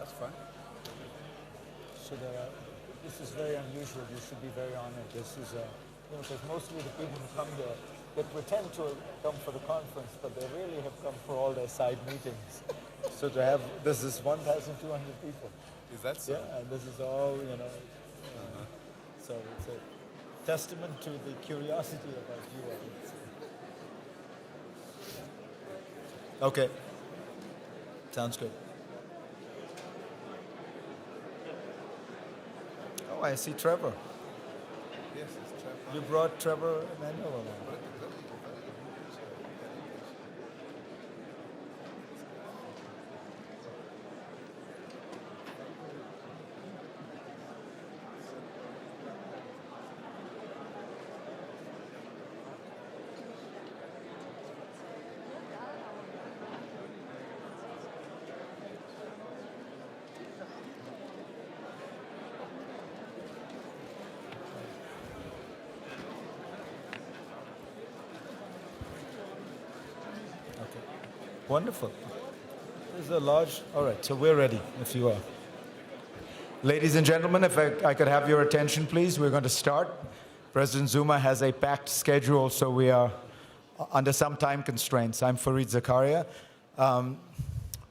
That's fine. So this is very unusual. You should be very honored. This is, because mostly the people who come there, they pretend to come for the conference, but they really have come for all their side meetings. So to have, this is 1,200 people. Is that so? Yeah, and this is all, so it's a testament to the curiosity about you, I would say. Okay. Sounds good. Oh, I see Trevor. Yes, it's Trevor. You brought Trevor Emanuel along. Wonderful. There's a large, all right, so we're ready if you are. Ladies and gentlemen, if I could have your attention, please, we're going to start. President Zuma has a packed schedule, so we are under some time constraints. I'm Fareed Zakaria.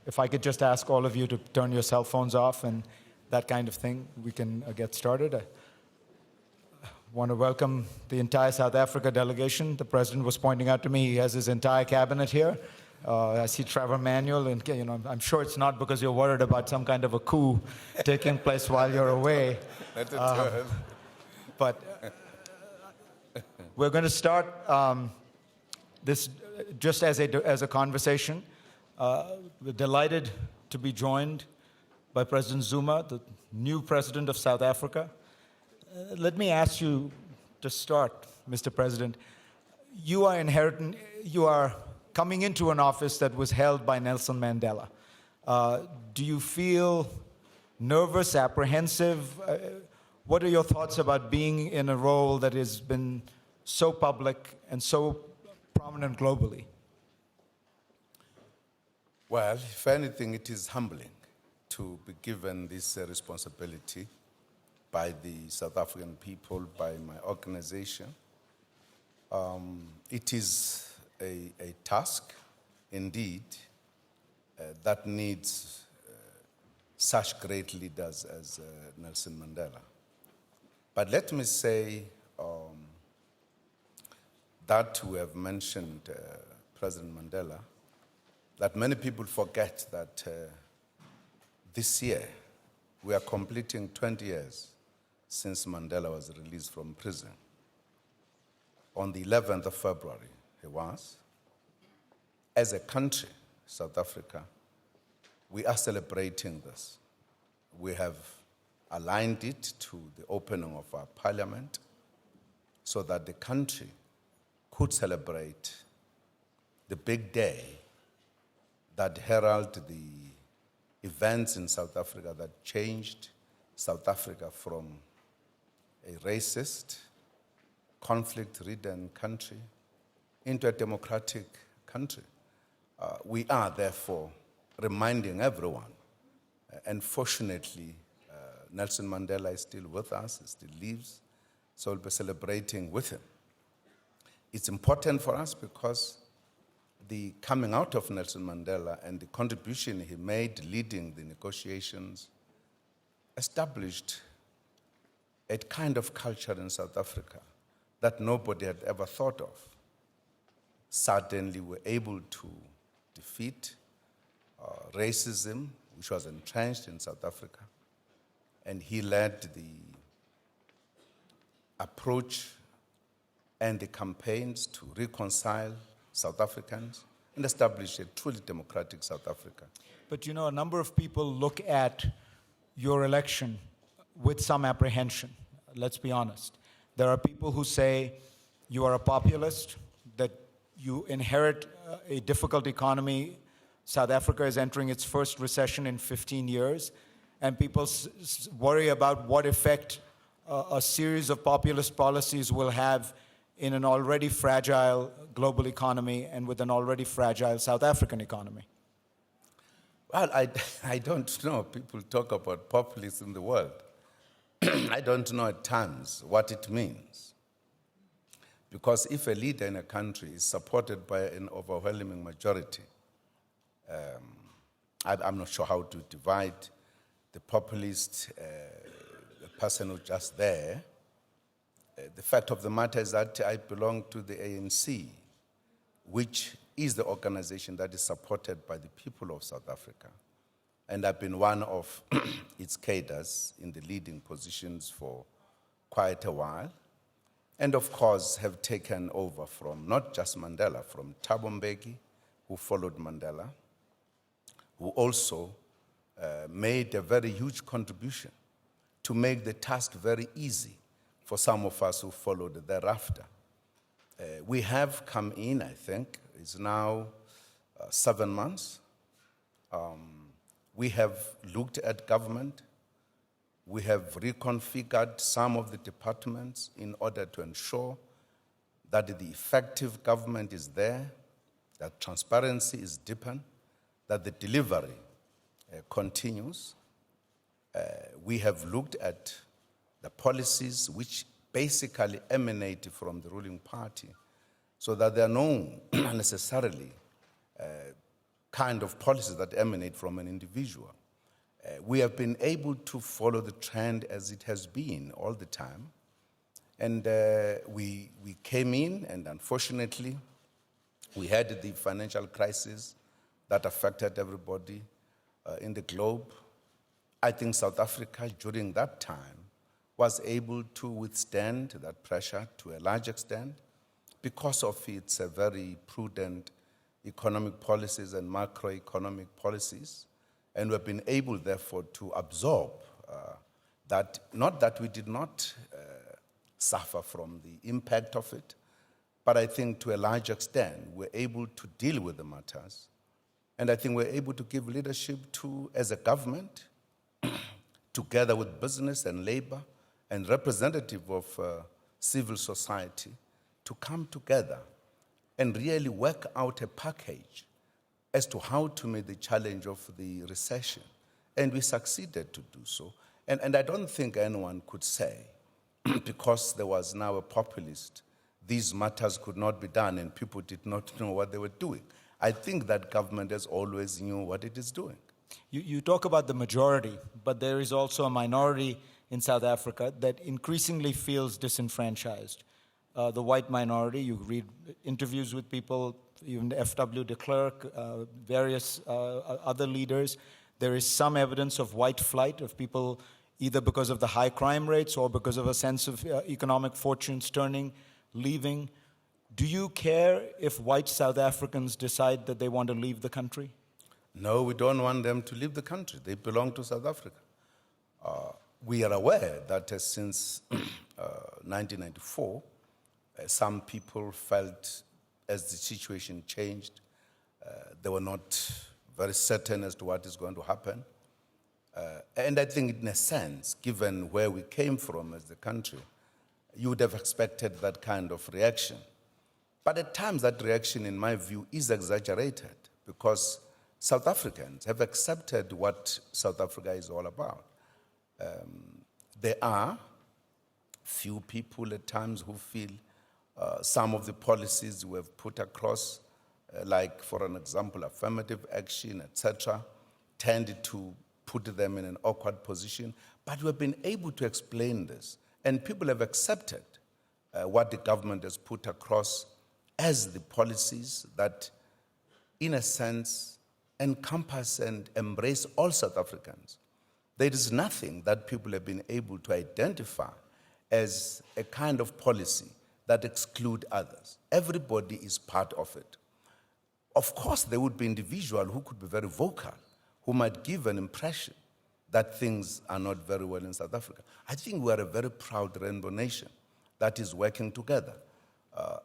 If I could just ask all of you to turn your cell phones off and that kind of thing, we can get started. I want to welcome the entire South Africa delegation. The president was pointing out to me he has his entire cabinet here. I see Trevor Manuel, and I'm sure it's not because you're worried about some kind of a coup taking place while you're away. But we're going to start this just as a conversation. We're delighted to be joined by President Zuma, the new president of South Africa. Let me ask you to start, Mr. President. You are coming into an office that was held by Nelson Mandela. Do you feel nervous, apprehensive? What are your thoughts about being in a role that has been so public and so prominent globally? Well, if anything, it is humbling to be given this responsibility by the South African people, by my organization. It is a task, indeed, that needs such great leaders as Nelson Mandela. But let me say that we have mentioned President Mandela, that many people forget that this year we are completing 20 years since Mandela was released from prison. On the 11th of February, he was. As a country, South Africa, we are celebrating this. We have aligned it to the opening of our parliament so that the country could celebrate the big day that heralded the events in South Africa that changed South Africa from a racist, conflict-ridden country into a democratic country. We are, therefore, reminding everyone, and fortunately, Nelson Mandela is still with us, he still lives, so we'll be celebrating with him. It's important for us because the coming out of Nelson Mandela and the contribution he made leading the negotiations established a kind of culture in South Africa that nobody had ever thought of. Suddenly we're able to defeat racism, which was entrenched in South Africa, and he led the approach and the campaigns to reconcile South Africans and establish a truly democratic South Africa. But a number of people look at your election with some apprehension, let's be honest. There are people who say you are a populist, that you inherit a difficult economy. South Africa is entering its first recession in 15 years, and people worry about what effect a series of populist policies will have in an already fragile global economy and with an already fragile South African economy. Well, I don't know. People talk about populism in the world. I don't know at times what it means. Because if a leader in a country is supported by an overwhelming majority, I'm not sure how to divide the populist, the person who's just there. The fact of the matter is that I belong to the ANC, which is the organization that is supported by the people of South Africa. And I've been one of its cadres in the leading positions for quite a while. And of course, have taken over from not just Mandela, from Thabo Mbeki, who followed Mandela, who also made a very huge contribution to make the task very easy for some of us who followed thereafter. We have come in, I think, it's now 7 months. We have looked at government. We have reconfigured some of the departments in order to ensure that the effective government is there, that transparency is deepened, that the delivery continues. We have looked at the policies which basically emanate from the ruling party, so that there are no necessarily kind of policies that emanate from an individual. We have been able to follow the trend as it has been all the time. And we came in, and unfortunately, we had the financial crisis that affected everybody in the globe. I think South Africa, during that time, was able to withstand that pressure to a large extent because of its very prudent economic policies and macroeconomic policies. And we've been able, therefore, to absorb that, not that we did not suffer from the impact of it, but I think to a large extent, we're able to deal with the matters. And I think we're able to give leadership to, as a government, together with business and labor and representative of civil society, to come together and really work out a package as to how to meet the challenge of the recession. And we succeeded to do so. And I don't think anyone could say, because there was now a populist, these matters could not be done and people did not know what they were doing. I think that government has always knew what it is doing. You talk about the majority, but there is also a minority in South Africa that increasingly feels disenfranchised. The white minority, you read interviews with people, even F.W. de Klerk, various other leaders. There is some evidence of white flight of people, either because of the high crime rates or because of a sense of economic fortunes turning, leaving. Do you care if white South Africans decide that they want to leave the country? No, we don't want them to leave the country. They belong to South Africa. We are aware that since 1994, some people felt, as the situation changed, they were not very certain as to what is going to happen. And I think, in a sense, given where we came from as the country, you would have expected that kind of reaction. But at times, that reaction, in my view, is exaggerated, because South Africans have accepted what South Africa is all about. There are few people at times who feel some of the policies we have put across, like, for an example, affirmative action, etc., tended to put them in an awkward position. But we have been able to explain this, and people have accepted what the government has put across as the policies that, in a sense, encompass and embrace all South Africans. There is nothing that people have been able to identify as a kind of policy that exclude others. Everybody is part of it. Of course, there would be individuals who could be very vocal, who might give an impression that things are not very well in South Africa. I think we are a very proud rainbow nation that is working together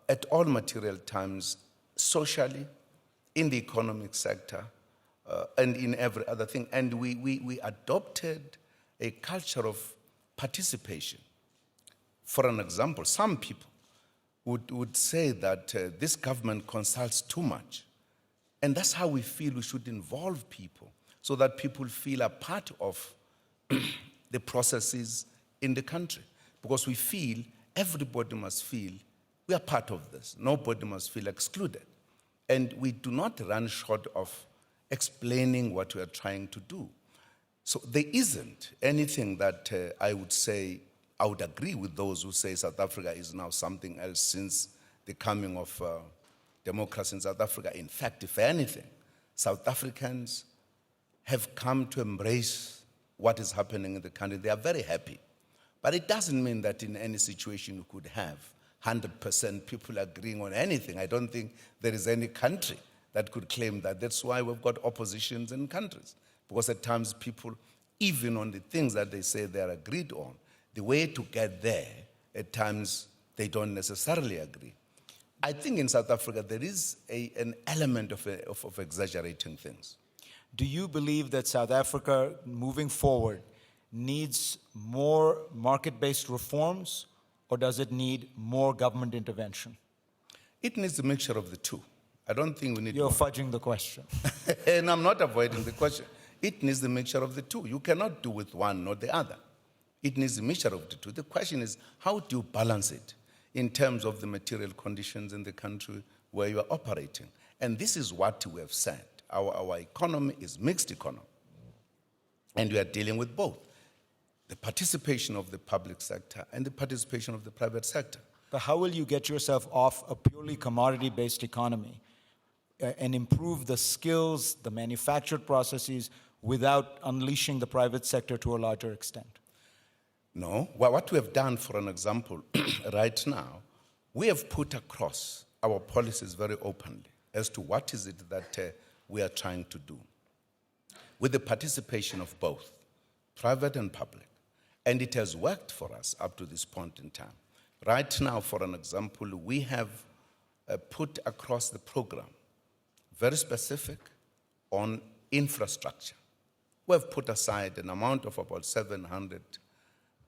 at all material times, socially, in the economic sector, and in every other thing. And we adopted a culture of participation. For an example, some people would say that this government consults too much. And that's how we feel we should involve people so that people feel a part of the processes in the country. Because we feel, everybody must feel, we are part of this. Nobody must feel excluded. And we do not run short of explaining what we are trying to do. So there isn't anything that I would say, I would agree with those who say South Africa is now something else since the coming of democracy in South Africa. In fact, if anything, South Africans have come to embrace what is happening in the country. They are very happy. But it doesn't mean that in any situation you could have 100% people agreeing on anything. I don't think there is any country that could claim that. That's why we've got oppositions in countries. Because at times people, even on the things that they say they are agreed on, the way to get there, at times they don't necessarily agree. I think in South Africa there is an element of exaggerating things. Do you believe that South Africa, moving forward, needs more market-based reforms, or does it need more government intervention? It needs a mixture of the two. I don't think we need... You're fudging the question. And I'm not avoiding the question. It needs the mixture of the two. You cannot do with one or the other. It needs a mixture of the two. The question is, how do you balance it in terms of the material conditions in the country where you are operating? And this is what we have said. Our economy is mixed economy. And we are dealing with both the participation of the public sector and the participation of the private sector. But how will you get yourself off a purely commodity-based economy and improve the skills, the manufactured processes, without unleashing the private sector to a larger extent? No. Well, what we have done, for an example, right now, we have put across our policies very openly as to what is it that we are trying to do, with the participation of both private and public. And it has worked for us up to this point in time. Right now, for an example, we have put across the program, very specific, on infrastructure. We have put aside an amount of about 700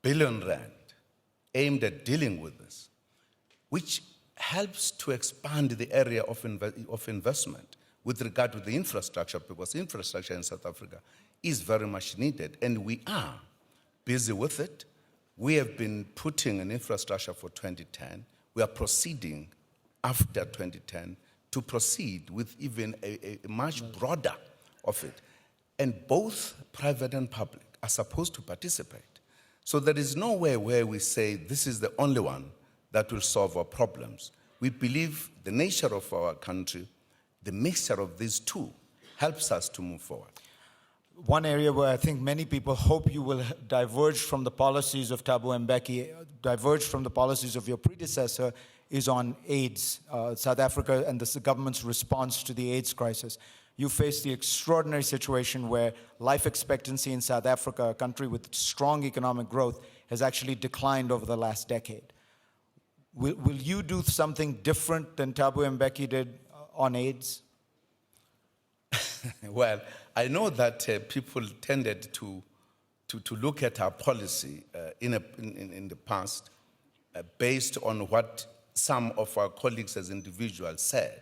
billion rand aimed at dealing with this, which helps to expand the area of investment with regard to the infrastructure, because infrastructure in South Africa is very much needed, and we are busy with it. We have been putting an infrastructure for 2010. We are proceeding after 2010 to proceed with even a much broader of it. And both private and public are supposed to participate. So there is no way where we say this is the only one that will solve our problems. We believe the nature of our country, the mixture of these two, helps us to move forward. One area where I think many people hope you will diverge from the policies of Thabo Mbeki, diverge from the policies of your predecessor, is on AIDS, South Africa and the government's response to the AIDS crisis. You face the extraordinary situation where life expectancy in South Africa, a country with strong economic growth, has actually declined over the last decade. Will you do something different than Thabo Mbeki did on AIDS? Well, I know that people tended to look at our policy in the past based on what some of our colleagues as individuals said.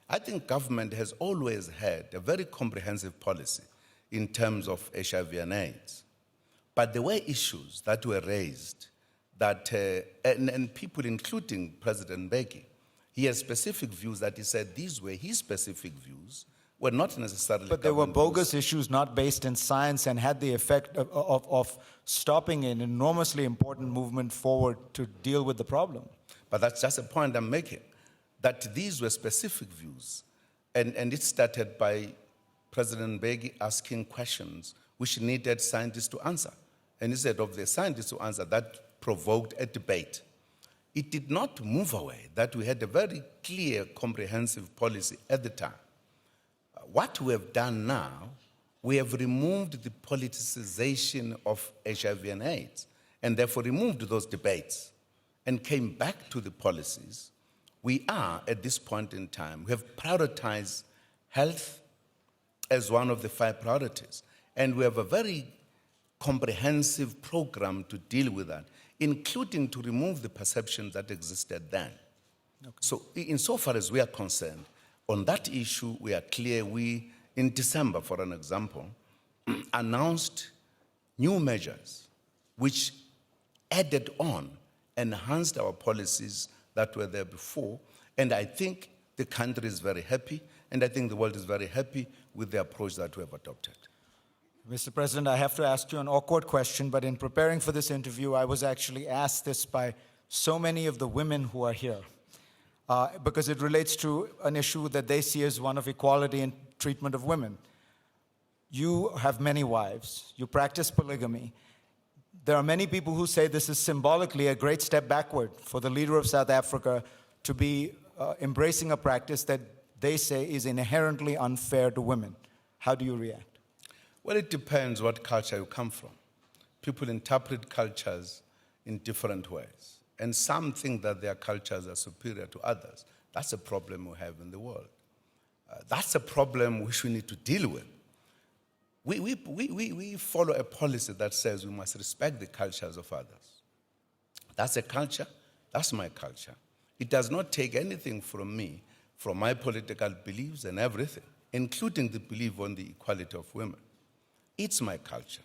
I think government has always had a very comprehensive policy in terms of HIV and AIDS. But there were issues that were raised that, and people, including President Mbeki, he has specific views that he said these were his specific views, were not necessarily... But there were bogus issues not based in science and had the effect of stopping an enormously important movement forward to deal with the problem. But that's just a point I'm making, that these were specific views. And it started by President Mbeki asking questions which needed scientists to answer. And instead of the scientists to answer, that provoked a debate. It did not move away that we had a very clear, comprehensive policy at the time. What we have done now, we have removed the politicization of HIV and AIDS, and therefore removed those debates and came back to the policies. We are, at this point in time, we have prioritized health as one of the 5 priorities. And we have a very comprehensive program to deal with that, including to remove the perceptions that existed then. Okay. So insofar as we are concerned, on that issue, we are clear. We, in December, for an example, announced new measures which added on, enhanced our policies that were there before. And I think the country is very happy, and I think the world is very happy with the approach that we have adopted. Mr. President, I have to ask you an awkward question, but in preparing for this interview, I was actually asked this by so many of the women who are here, because it relates to an issue that they see as one of equality in treatment of women. You have many wives. You practice polygamy. There are many people who say this is symbolically a great step backward for the leader of South Africa to be embracing a practice that they say is inherently unfair to women. How do you react? Well, it depends what culture you come from. People interpret cultures in different ways. And some think that their cultures are superior to others. That's a problem we have in the world. That's a problem which we need to deal with. We follow a policy that says we must respect the cultures of others. That's a culture, that's my culture. It does not take anything from me, from my political beliefs and everything, including the belief on the equality of women. It's my culture.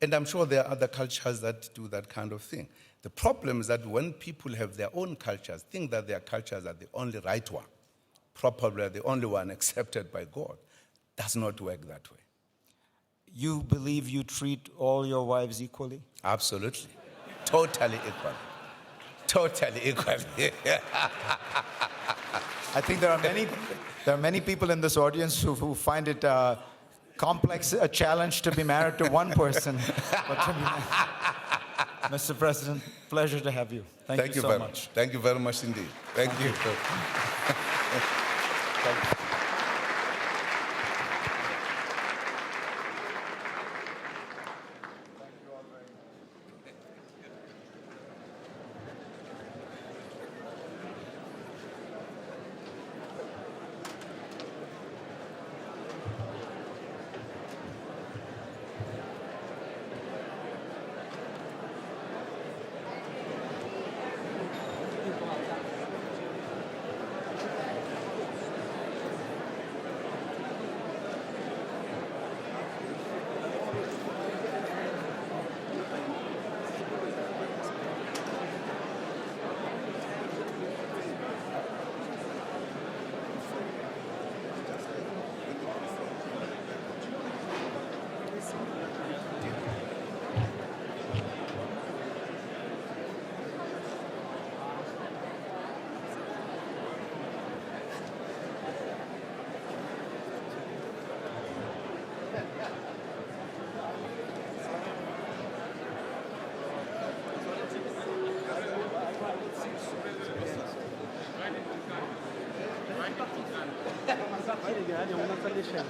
And I'm sure there are other cultures that do that kind of thing. The problem is that when people have their own cultures, think that their cultures are the only right one, probably the only one accepted by God, does not work that way. You believe you treat all your wives equally? Absolutely. Totally equal. Totally equal. I think there are many people in this audience who find it complex, a challenge to be married to one person. But to be Mr. President, pleasure to have you. Thank you so much. Thank you very much indeed. Thank you. Thank you. Allez, on a pas d'échelle.